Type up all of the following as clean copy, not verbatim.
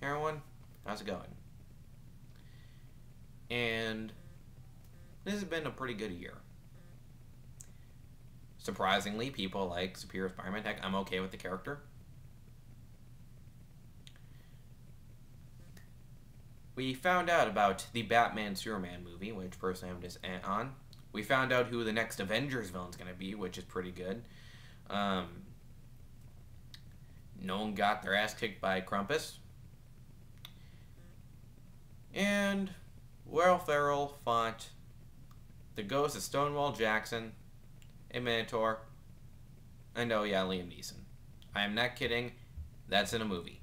everyone. How's it going? And this has been a pretty good year. Surprisingly, people like Superior Spider-Man. Heck, I'm okay with the character. We found out about the Batman-Superman movie, which personally I'm just on. We found out who the next Avengers villain's going to be, which is pretty good. No one got their ass kicked by Krampus. And Will Ferrell fought the ghost of Stonewall Jackson, a Minotaur, and oh yeah, Liam Neeson. I am not kidding. That's in a movie.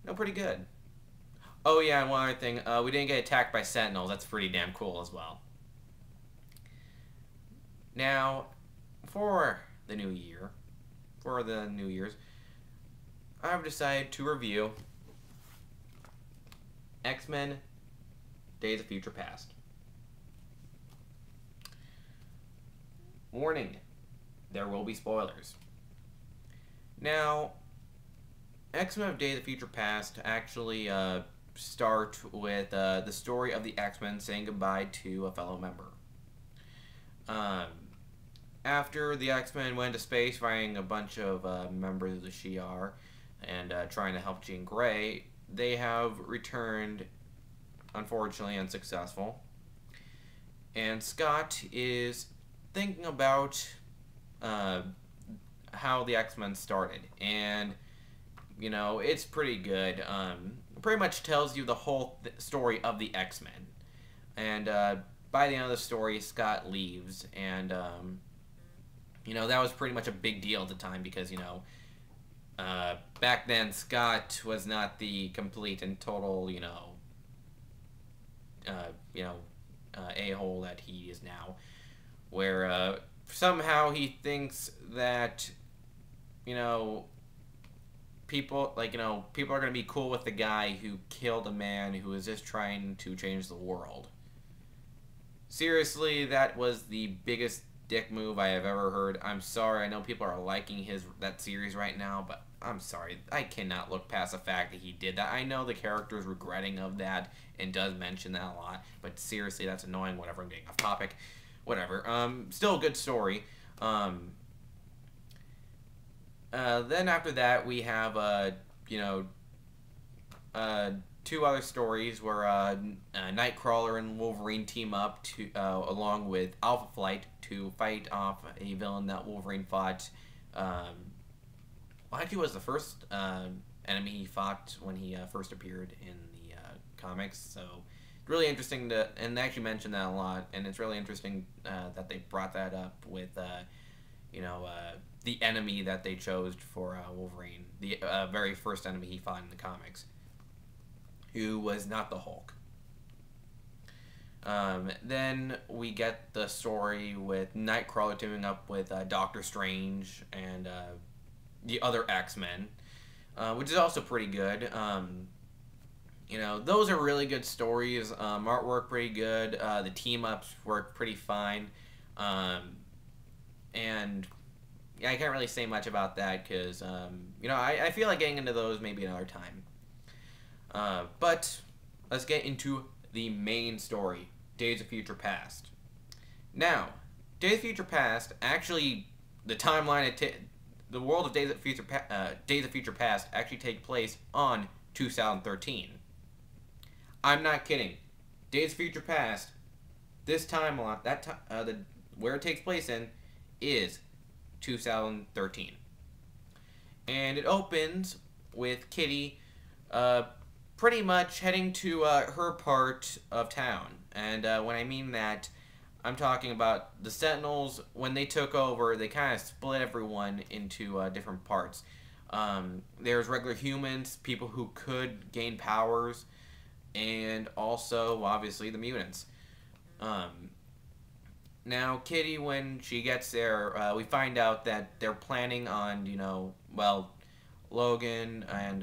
No, pretty good. Oh yeah, and one other thing. We didn't get attacked by Sentinels. That's pretty damn cool as well. Now, for the new year, I've decided to review X-Men Days of Future Past. Warning, there will be spoilers. Now, X-Men of Days of Future Past actually start with the story of the X-Men saying goodbye to a fellow member. After the X-Men went to space fighting a bunch of members of the Shi'ar and trying to help Jean Grey, they have returned, unfortunately unsuccessful. And Scott is thinking about how the X-Men started. And, you know, it's pretty good. It pretty much tells you the whole story of the X-Men. And by the end of the story, Scott leaves. And, you know, that was pretty much a big deal at the time because, you know, back then Scott was not the complete and total, a-hole that he is now. Where somehow he thinks that, people are going to be cool with the guy who killed a man who was just trying to change the world. Seriously, that was the biggest dick move I have ever heard. I'm sorry, I know people are liking that series right now, but I'm sorry. I cannot look past the fact that he did that. I know the character is regretting of that and does mention that a lot, but seriously, that's annoying. Whatever, I'm getting off topic. Whatever. Still a good story. Then after that, we have, two other stories where Nightcrawler and Wolverine team up to, along with Alpha Flight to fight off a villain that Wolverine fought. Actually, was the first enemy he fought when he first appeared in the comics. So really interesting and they actually mentioned that a lot, and it's really interesting that they brought that up with the enemy that they chose for Wolverine, the very first enemy he fought in the comics, who was not the Hulk. Then we get the story with Nightcrawler teaming up with Doctor Strange and the other X-Men, which is also pretty good. Those are really good stories. Artwork pretty good. The team-ups work pretty fine. And yeah, I can't really say much about that because, I feel like getting into those maybe another time. But let's get into the main story, Days of Future Past. Now, Days of Future Past, actually, the timeline, the world of Days of Future Past actually take place on 2013. I'm not kidding. Days of Future Past, this timeline, where it takes place in, is 2013. And it opens with Kitty pretty much heading to her part of town. And when I mean that, I'm talking about the Sentinels. When they took over, they kind of split everyone into different parts. There's regular humans, people who could gain powers, and also, obviously, the mutants. Now, Kitty, when she gets there, we find out that they're planning on, Logan and,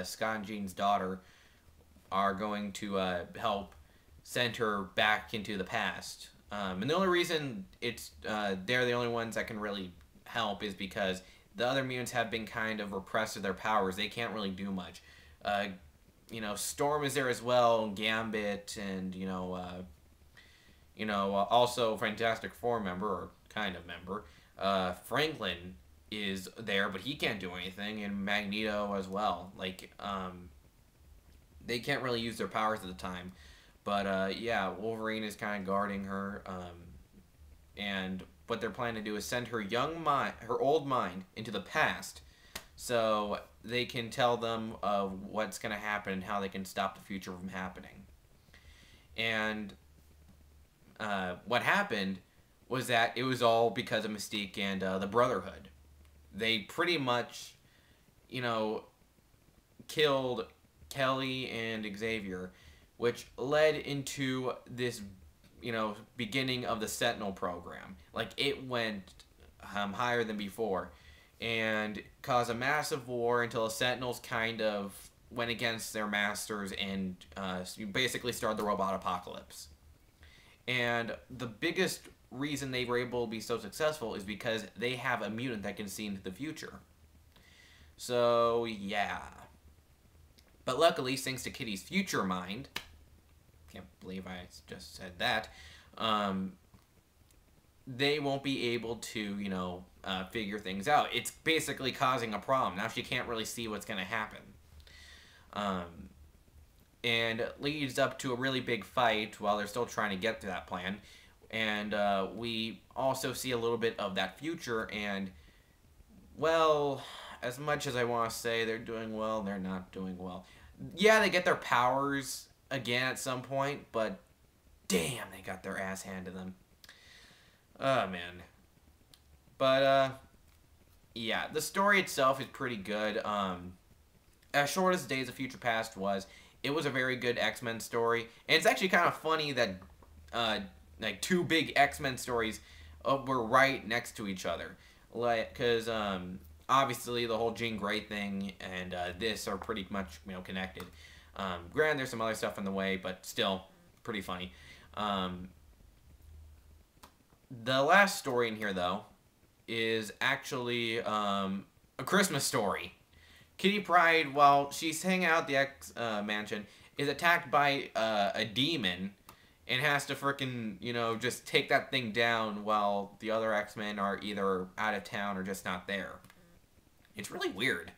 Scott and Jean's daughter are going to help send her back into the past. And the only reason they're the only ones that can really help is because the other mutants have been kind of repressed of their powers. They can't really do much. You know, Storm is there as well, Gambit, and also Fantastic Four member, or kind of member. Franklin is there, but he can't do anything, and Magneto as well. Like, they can't really use their powers at the time. But, yeah, Wolverine is kind of guarding her, and what they're planning to do is send her her old mind into the past, so they can tell them what's going to happen and how they can stop the future from happening. And what happened was that it was all because of Mystique and the Brotherhood. They pretty much, killed Kelly and Xavier, which led into this, beginning of the Sentinel program. Like, it went higher than before and caused a massive war until the Sentinels kind of went against their masters and basically started the robot apocalypse. And the biggest reason they were able to be so successful is because they have a mutant that can see into the future. So, yeah. But luckily, thanks to Kitty's future mind, can't believe I just said that, they won't be able to, figure things out. It's basically causing a problem. Now she can't really see what's going to happen. And it leads up to a really big fight while they're still trying to get to that plan. And we also see a little bit of that future, and, well, as much as I want to say they're doing well, they're not doing well. Yeah, they get their powers again at some point, but damn, they got their ass handed to them. Oh, man. But, yeah, the story itself is pretty good. As short as Days of Future Past was, it was a very good X-Men story. And it's actually kind of funny that, like, two big X-Men stories were right next to each other. Like, because, obviously, the whole Jean Grey thing and this are pretty much, connected. Granted, there's some other stuff in the way, but still pretty funny. The last story in here, though, is actually a Christmas story. Kitty Pryde, while she's hanging out at the X mansion, is attacked by a demon and has to frickin', just take that thing down while the other X-Men are either out of town or just not there. It's really weird.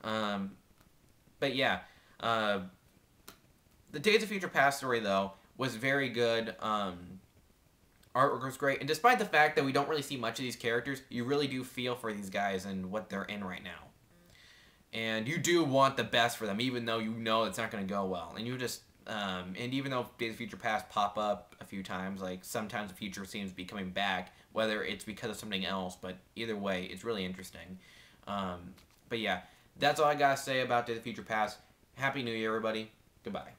But yeah, the Days of Future Past story, though, was very good. Artwork was great. And despite the fact that we don't really see much of these characters, you really do feel for these guys and what they're in right now. And you do want the best for them, even though you know it's not going to go well. And you just, and even though Days of Future Past pop up a few times, like sometimes the future seems to be coming back, whether it's because of something else, but either way, it's really interesting. But yeah, that's all I got to say about Days of Future Past. Happy New Year, everybody. Goodbye.